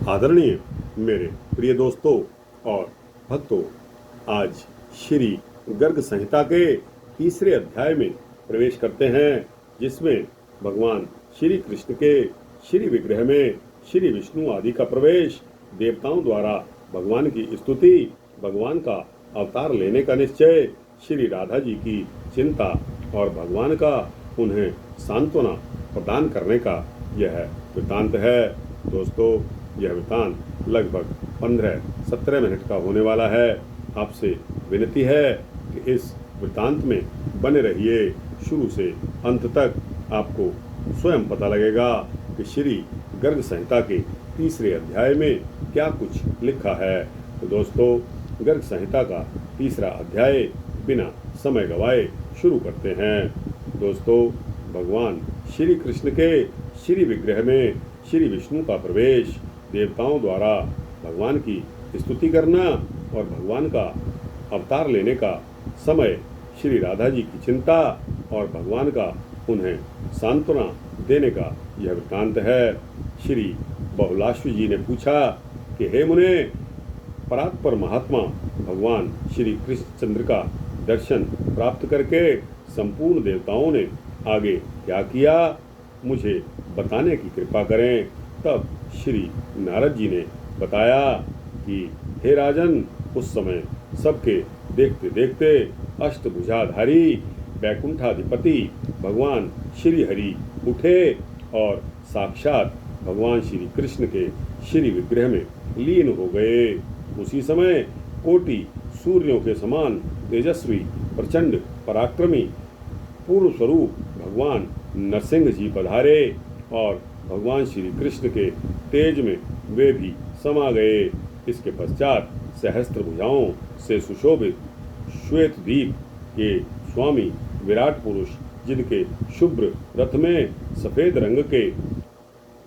आदरणीय मेरे प्रिय दोस्तों और भक्तों, आज श्री गर्ग संहिता के तीसरे अध्याय में प्रवेश करते हैं, जिसमें भगवान श्री कृष्ण के श्री विग्रह में श्री विष्णु आदि का प्रवेश, देवताओं द्वारा भगवान की स्तुति, भगवान का अवतार लेने का निश्चय, श्री राधा जी की चिंता और भगवान का उन्हें सांत्वना प्रदान करने का यह वृत्तांत है। दोस्तों, यह वृत्तांत लगभग 15-17 मिनट का होने वाला है। आपसे विनती है कि इस वृत्तांत में बने रहिए। शुरू से अंत तक आपको स्वयं पता लगेगा कि श्री गर्ग संहिता के तीसरे अध्याय में क्या कुछ लिखा है। तो दोस्तों, गर्ग संहिता का तीसरा अध्याय बिना समय गवाए शुरू करते हैं। दोस्तों, भगवान श्री कृष्ण के श्री विग्रह में श्री विष्णु का प्रवेश, देवताओं द्वारा भगवान की स्तुति करना और भगवान का अवतार लेने का समय, श्री राधा जी की चिंता और भगवान का उन्हें सांत्वना देने का यह वृत्तांत है। श्री बहुलाश्व जी ने पूछा कि हे मुने, परात्पर महात्मा भगवान श्री कृष्णचंद्र का दर्शन प्राप्त करके संपूर्ण देवताओं ने आगे क्या किया, मुझे बताने की कृपा करें। तब श्री नारद जी ने बताया कि हे राजन, उस समय सबके देखते देखते अष्टभुजाधारी वैकुंठाधिपति भगवान श्री हरि उठे और साक्षात भगवान श्री कृष्ण के श्री विग्रह में लीन हो गए। उसी समय कोटि सूर्यों के समान तेजस्वी, प्रचंड, पराक्रमी पूर्ण स्वरूप भगवान नरसिंह जी पधारे और भगवान श्री कृष्ण के तेज में वे भी समा गए। इसके पश्चात सहस्त्र भुजाओं से सुशोभित श्वेत दीप के स्वामी विराट पुरुष, जिनके शुभ्र रथ में सफेद रंग के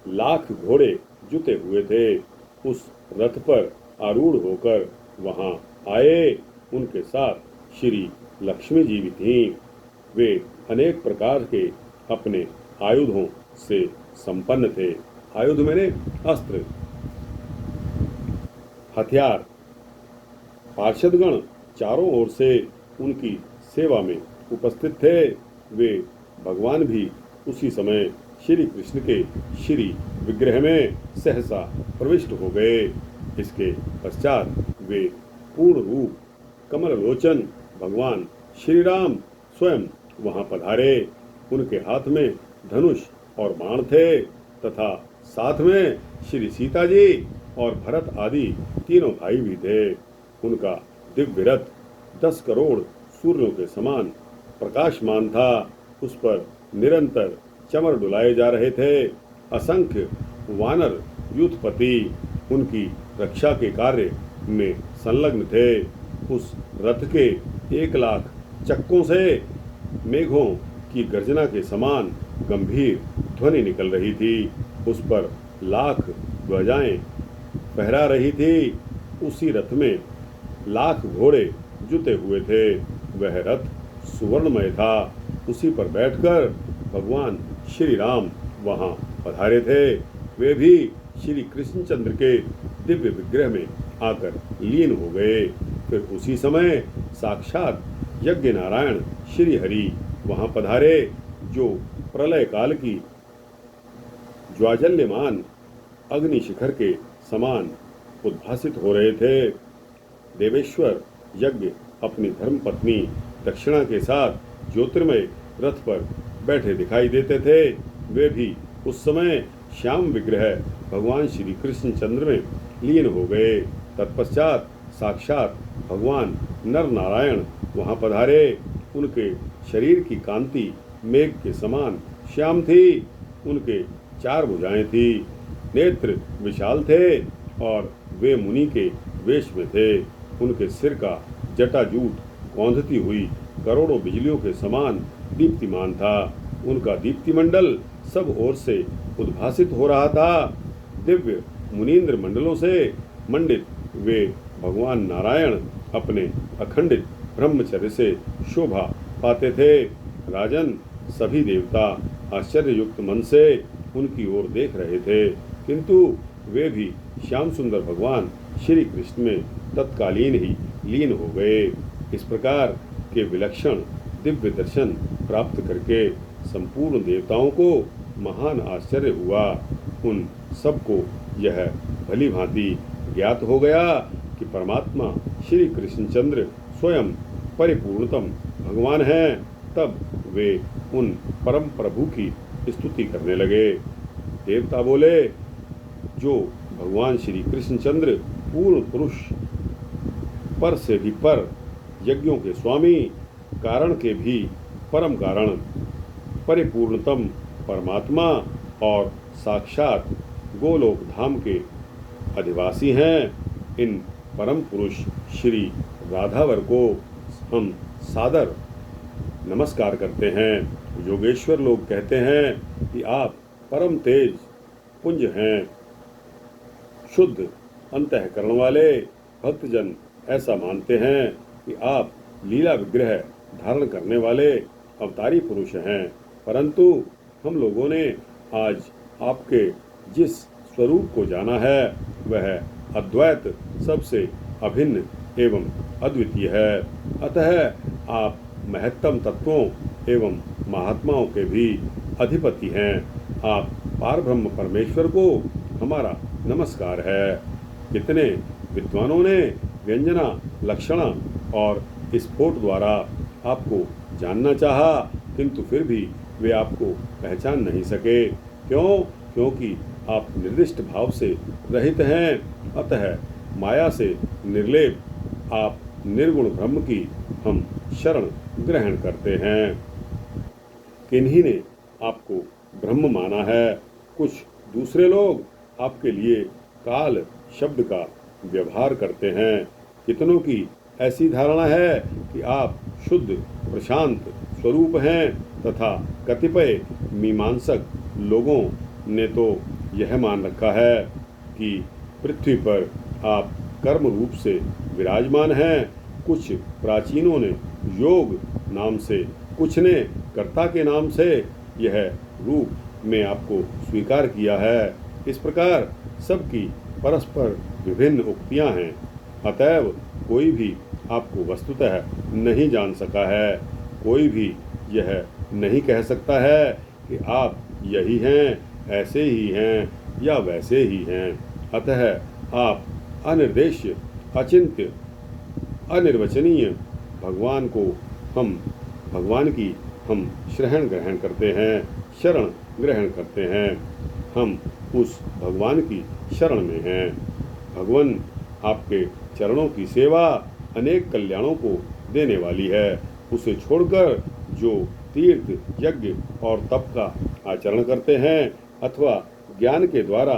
लाख घोड़े जुते हुए थे, उस रथ पर आरूढ़ होकर वहां आए। उनके साथ श्री लक्ष्मी जी भी थीं। वे अनेक प्रकार के अपने आयुधों से संपन्न थे। आयुध मैंने अस्त्र, हथियार। पार्षदगण चारों ओर से उनकी सेवा में उपस्थित थे। वे भगवान भी उसी समय श्री कृष्ण के श्री विग्रह में सहसा प्रविष्ट हो गए। इसके पश्चात वे पूर्ण रूप कमल लोचन भगवान श्री राम स्वयं वहां पधारे। उनके हाथ में धनुष और बाण थे तथा साथ में श्री सीता जी और भरत आदि तीनों भाई भी थे। उनका दिव्य रथ 10 करोड़ सूर्यों के समान प्रकाशमान था। उस पर निरंतर चमर डुलाए जा रहे थे। असंख्य वानर यूथपति उनकी रक्षा के कार्य में संलग्न थे। उस रथ के 1 लाख चक्कों से मेघों की गर्जना के समान गंभीर ध्वनि निकल रही थी। उस पर लाख ध्वजाएं फहरा रही थी। उसी रथ में लाख घोड़े जुते हुए थे। वह रथ सुवर्णमय था। उसी पर बैठकर भगवान श्री राम वहां पधारे थे। वे भी श्री कृष्णचंद्र के दिव्य विग्रह में आकर लीन हो गए। फिर उसी समय साक्षात यज्ञ नारायण श्री हरि वहां पधारे, जो प्रलय काल की ज्वाजल्यमान अग्नि शिखर के समान उद्भासित हो रहे थे। देवेश्वर यज्ञ अपनी धर्मपत्नी दक्षिणा के साथ ज्योतिर्मय रथ पर बैठे दिखाई देते थे। वे भी उस समय श्याम विग्रह भगवान श्री कृष्णचंद्र में लीन हो गए। तत्पश्चात साक्षात भगवान नर नारायण वहां पधारे। उनके शरीर की कांति मेघ के समान श्याम थी। उनके 4 भुजाएं थी, नेत्र विशाल थे और वे मुनि के वेश में थे। उनके सिर का जटाजूट कौंधती हुई करोड़ों बिजलियों के समान दीप्तिमान था। उनका दीप्तिमंडल सब ओर से उद्भासित हो रहा था। दिव्य मुनीन्द्र मंडलों से मंडित वे भगवान नारायण अपने अखंडित ब्रह्मचर्य से शोभा पाते थे। राजन, सभी देवता आश्चर्ययुक्त मन से उनकी ओर देख रहे थे, किंतु वे भी श्याम सुंदर भगवान श्री कृष्ण में तत्कालीन ही लीन हो गए। इस प्रकार के विलक्षण दिव्य दर्शन प्राप्त करके संपूर्ण देवताओं को महान आश्चर्य हुआ। उन सबको यह भली भांति ज्ञात हो गया कि परमात्मा श्री कृष्णचंद्र स्वयं परिपूर्णतम भगवान हैं। तब वे उन परम प्रभु की स्तुति करने लगे। देवता बोले, जो भगवान श्री कृष्णचंद्र पूर्ण पुरुष, पर से भी पर, यज्ञों के स्वामी, कारण के भी परम कारण, परिपूर्णतम परमात्मा और साक्षात गोलोक धाम के अधिवासी हैं, इन परम पुरुष श्री राधावर को हम सादर नमस्कार करते हैं। योगेश्वर लोग कहते हैं कि आप परम तेज पुंज हैं। शुद्ध अंतःकरण वाले भक्तजन ऐसा मानते हैं कि आप लीला विग्रह धारण करने वाले अवतारी पुरुष हैं, परंतु हम लोगों ने आज आपके जिस स्वरूप को जाना है वह अद्वैत सबसे अभिन्न एवं अद्वितीय है। अतः आप महत्तम तत्वों एवं महात्माओं के भी अधिपति हैं। आप पारब्रह्म परमेश्वर को हमारा नमस्कार है। कितने विद्वानों ने व्यंजना, लक्षणा और स्फोट द्वारा आपको जानना चाहा, किंतु फिर भी वे आपको पहचान नहीं सके। क्यों? क्योंकि आप निर्दिष्ट भाव से रहित हैं। अतः माया से निर्लेप आप निर्गुण ब्रह्म की हम शरण ग्रहण करते हैं। किन्हीं ने आपको ब्रह्म माना है। कुछ दूसरे लोग आपके लिए काल शब्द का व्यवहार करते हैं। कितनों की ऐसी धारणा है कि आप शुद्ध प्रशांत स्वरूप हैं, तथा कतिपय मीमांसक लोगों ने तो यह मान रखा है कि पृथ्वी पर आप कर्म रूप से विराजमान हैं। कुछ प्राचीनों ने योग नाम से, कुछ ने कर्ता के नाम से यह रूप में आपको स्वीकार किया है। इस प्रकार सबकी परस्पर विभिन्न उक्तियां हैं। अतएव कोई भी आपको वस्तुतः नहीं जान सका है। कोई भी यह नहीं कह सकता है कि आप यही हैं, ऐसे ही हैं या वैसे ही हैं। अतः आप अनिर्देश्य, अचिंत्य, अनिर्वचनीय भगवान की हम शरण ग्रहण करते हैं, शरण ग्रहण करते हैं। हम उस भगवान की शरण में हैं। भगवान आपके चरणों की सेवा अनेक कल्याणों को देने वाली है। उसे छोड़कर जो तीर्थ, यज्ञ और तप का आचरण करते हैं अथवा ज्ञान के द्वारा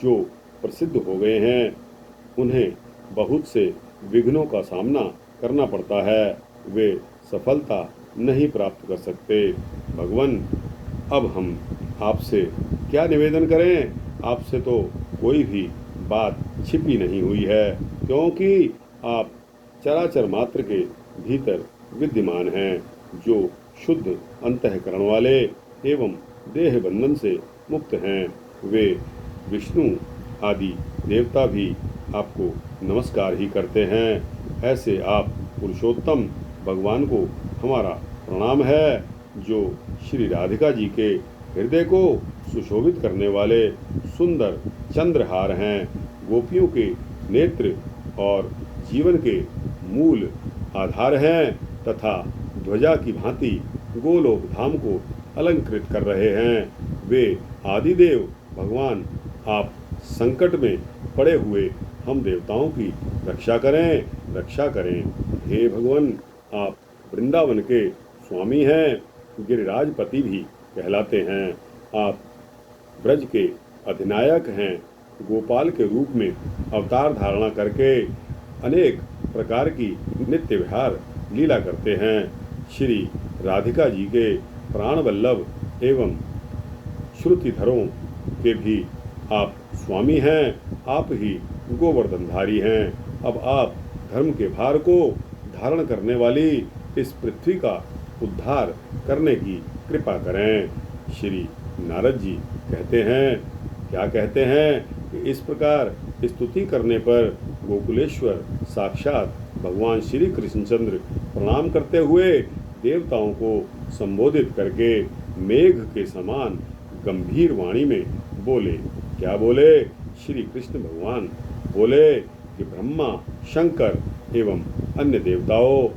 जो प्रसिद्ध हो गए हैं, उन्हें बहुत से विघ्नों का सामना करना पड़ता है। वे सफलता नहीं प्राप्त कर सकते। भगवान, अब हम आपसे क्या निवेदन करें? आपसे तो कोई भी बात छिपी नहीं हुई है, क्योंकि आप चराचर मात्र के भीतर विद्यमान हैं। जो शुद्ध अंतःकरण वाले एवं देह बंधन से मुक्त हैं, वे विष्णु आदि देवता भी आपको नमस्कार ही करते हैं। ऐसे आप पुरुषोत्तम भगवान को हमारा प्रणाम है, जो श्री राधिका जी के हृदय को सुशोभित करने वाले सुंदर चंद्रहार हैं। गोपियों के नेत्र और जीवन के मूल आधार हैं, तथा ध्वजा की भांति गोलोक धाम को अलंकृत कर रहे हैं। वे आदिदेव भगवान, आप संकट में पड़े हुए हम देवताओं की रक्षा करें, रक्षा करें। हे भगवान, आप वृंदावन के स्वामी हैं, गिरिराजपति भी कहलाते हैं। आप ब्रज के अधिनायक हैं। गोपाल के रूप में अवतार धारणा करके अनेक प्रकार की नित्य विहार लीला करते हैं। श्री राधिका जी के प्राण वल्लभ एवं श्रुतिधरों के भी आप स्वामी हैं। आप ही गोवर्धनधारी हैं। अब आप धर्म के भार को धारण करने वाली इस पृथ्वी का उद्धार करने की कृपा करें। श्री नारद जी कहते हैं, क्या कहते हैं कि इस प्रकार स्तुति करने पर गोकुलेश्वर साक्षात भगवान श्री कृष्णचंद्र प्रणाम करते हुए देवताओं को संबोधित करके मेघ के समान गंभीर वाणी में बोले। क्या बोले? श्री कृष्ण भगवान बोले कि ब्रह्मा, शंकर एवं अन्य देवताओं,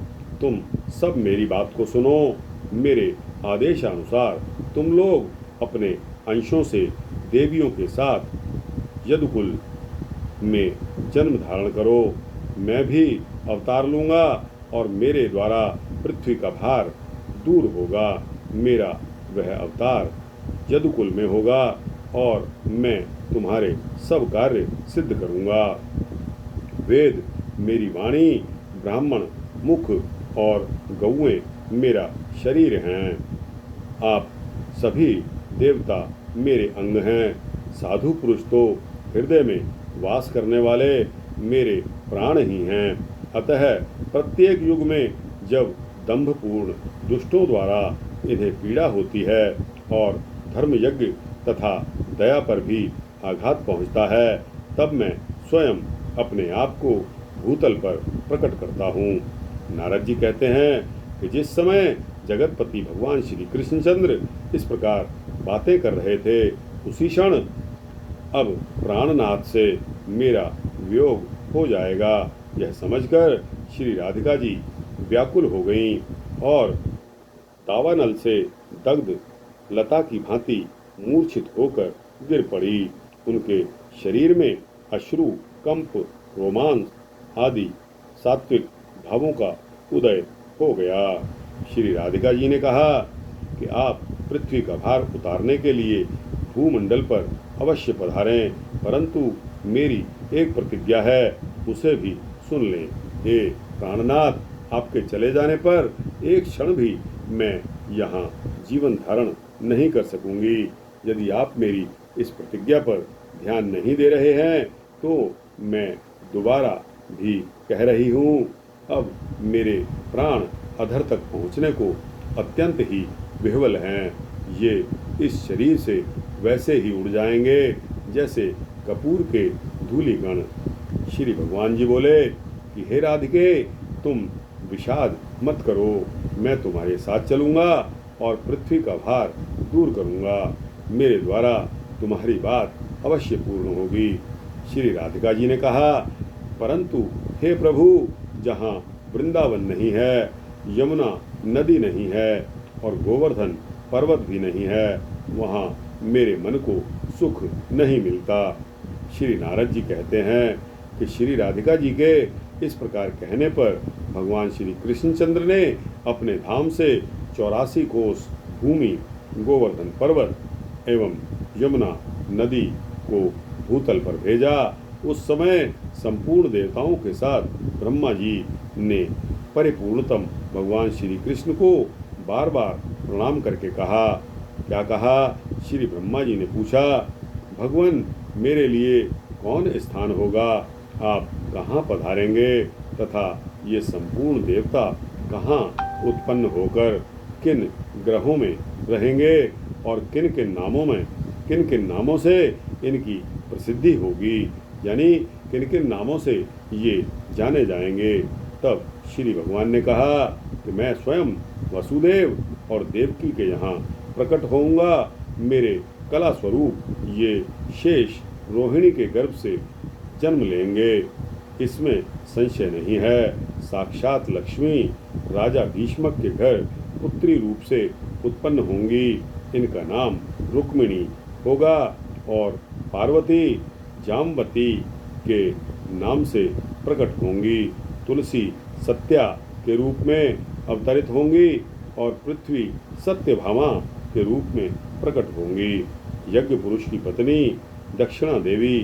तुम सब मेरी बात को सुनो। मेरे आदेशानुसार तुम लोग अपने अंशों से देवियों के साथ यदुकुल में जन्म धारण करो। मैं भी अवतार लूँगा और मेरे द्वारा पृथ्वी का भार दूर होगा। मेरा वह अवतार यदुकुल में होगा और मैं तुम्हारे सब कार्य सिद्ध करूँगा। वेद मेरी वाणी, ब्राह्मण मुख और गौएं मेरा शरीर हैं। आप सभी देवता मेरे अंग हैं। साधु पुरुष तो हृदय में वास करने वाले मेरे प्राण ही हैं। अतः प्रत्येक युग में जब दंभपूर्ण दुष्टों द्वारा इन्हें पीड़ा होती है और धर्म यज्ञ तथा दया पर भी आघात पहुंचता है, तब मैं स्वयं अपने आप को भूतल पर प्रकट करता हूँ। नारद जी कहते हैं कि जिस समय जगतपति भगवान श्री कृष्णचंद्र इस प्रकार बातें कर रहे थे, उसी क्षण अब प्राणनाथ से मेरा वियोग हो जाएगा, यह समझकर श्री राधिका जी व्याकुल हो गईं और दावानल से दग्ध लता की भांति मूर्छित होकर गिर पड़ी। उनके शरीर में अश्रु, कंप, रोमांस आदि सात्विक भावों का उदय हो गया। श्री राधिका जी ने कहा कि आप पृथ्वी का भार उतारने के लिए भूमंडल पर अवश्य पधारें, परंतु मेरी एक प्रतिज्ञा है, उसे भी सुन लें। हे प्राणनाथ, आपके चले जाने पर एक क्षण भी मैं यहाँ जीवन धारण नहीं कर सकूंगी। यदि आप मेरी इस प्रतिज्ञा पर ध्यान नहीं दे रहे हैं तो मैं दोबारा भी कह रही हूँ, अब मेरे प्राण अधर तक पहुँचने को अत्यंत ही विह्वल हैं। ये इस शरीर से वैसे ही उड़ जाएंगे जैसे कपूर के धूलिकण। श्री भगवान जी बोले कि हे राधिके, तुम विषाद मत करो, मैं तुम्हारे साथ चलूँगा और पृथ्वी का भार दूर करूँगा। मेरे द्वारा तुम्हारी बात अवश्य पूर्ण होगी। श्री राधिका जी ने कहा, परंतु हे प्रभु, जहाँ वृंदावन नहीं है, यमुना नदी नहीं है और गोवर्धन पर्वत भी नहीं है, वहाँ मेरे मन को सुख नहीं मिलता। श्री नारद जी कहते हैं कि श्री राधिका जी के इस प्रकार कहने पर भगवान श्री कृष्णचंद्र ने अपने धाम से 84 कोस भूमि, गोवर्धन पर्वत एवं यमुना नदी को भूतल पर भेजा। उस समय संपूर्ण देवताओं के साथ ब्रह्मा जी ने परिपूर्णतम भगवान श्री कृष्ण को बार बार प्रणाम करके कहा। क्या कहा? श्री ब्रह्मा जी ने पूछा, भगवान, मेरे लिए कौन स्थान होगा? आप कहाँ पधारेंगे तथा ये संपूर्ण देवता कहाँ उत्पन्न होकर किन ग्रहों में रहेंगे और किन किन नामों से इनकी प्रसिद्धि होगी, यानी किन किन नामों से ये जाने जाएंगे। तब श्री भगवान ने कहा कि मैं स्वयं वसुदेव और देवकी के यहाँ प्रकट होऊंगा। मेरे कला स्वरूप ये शेष रोहिणी के गर्भ से जन्म लेंगे, इसमें संशय नहीं है। साक्षात लक्ष्मी राजा भीष्मक के घर पुत्री रूप से उत्पन्न होंगी। इनका नाम रुक्मिणी होगा और पार्वती जाम्बती के नाम से प्रकट होंगी। तुलसी सत्या के रूप में अवतरित होंगी और पृथ्वी सत्यभामा के रूप में प्रकट होंगी। यज्ञ पुरुष की पत्नी दक्षिणा देवी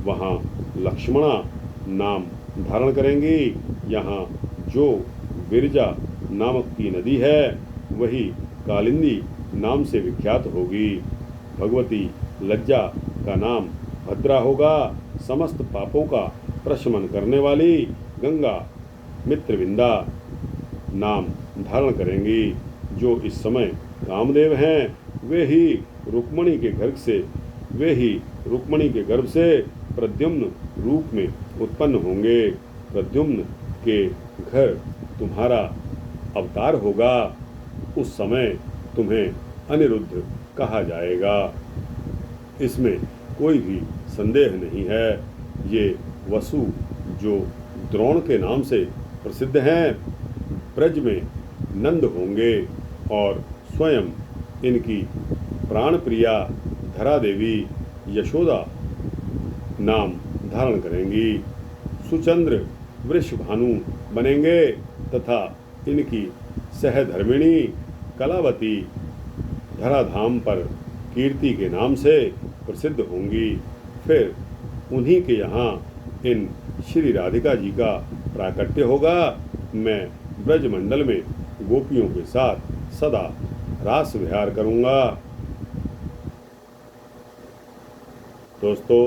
वहाँ लक्ष्मणा नाम धारण करेंगी। यहाँ जो विरजा नामक की नदी है वही कालिंदी नाम से विख्यात होगी। भगवती लज्जा का नाम भद्रा होगा। समस्त पापों का प्रशमन करने वाली गंगा मित्रविंदा नाम धारण करेंगी। जो इस समय कामदेव हैं वे ही रुक्मिणी के गर्भ से प्रद्युम्न रूप में उत्पन्न होंगे। प्रद्युम्न के घर तुम्हारा अवतार होगा। उस समय तुम्हें अनिरुद्ध कहा जाएगा। इसमें कोई भी संदेह नहीं है। ये वसु जो द्रोण के नाम से प्रसिद्ध हैं, ब्रज में नंद होंगे और स्वयं इनकी प्राण प्रिया धरा देवी यशोदा नाम धारण करेंगी। सुचंद्र वृषभानु बनेंगे तथा इनकी सहधर्मिणी कलावती धराधाम पर कीर्ति के नाम से प्रसिद्ध होंगी। फिर उन्हीं के यहाँ इन श्री राधिका जी का प्राकट्य होगा। मैं ब्रजमंडल में गोपियों के साथ सदा रास विहार करूँगा। दोस्तों,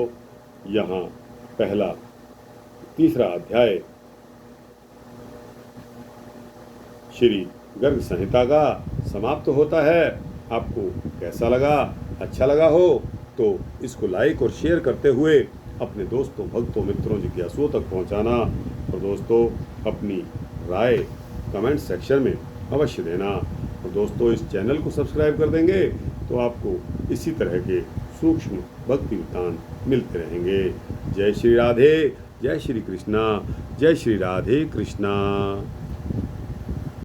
यहाँ पहला तीसरा अध्याय श्री गर्ग संहिता का समाप्त होता है। आपको कैसा लगा? अच्छा लगा हो तो इसको लाइक और शेयर करते हुए अपने दोस्तों, भक्तों, मित्रों, जिज्ञासुओं तक पहुंचाना। और दोस्तों, अपनी राय कमेंट सेक्शन में अवश्य देना। और दोस्तों, इस चैनल को सब्सक्राइब कर देंगे तो आपको इसी तरह के सूक्ष्म भक्ति वृत्तांत मिलते रहेंगे। जय श्री राधे, जय श्री कृष्णा, जय श्री राधे कृष्णा।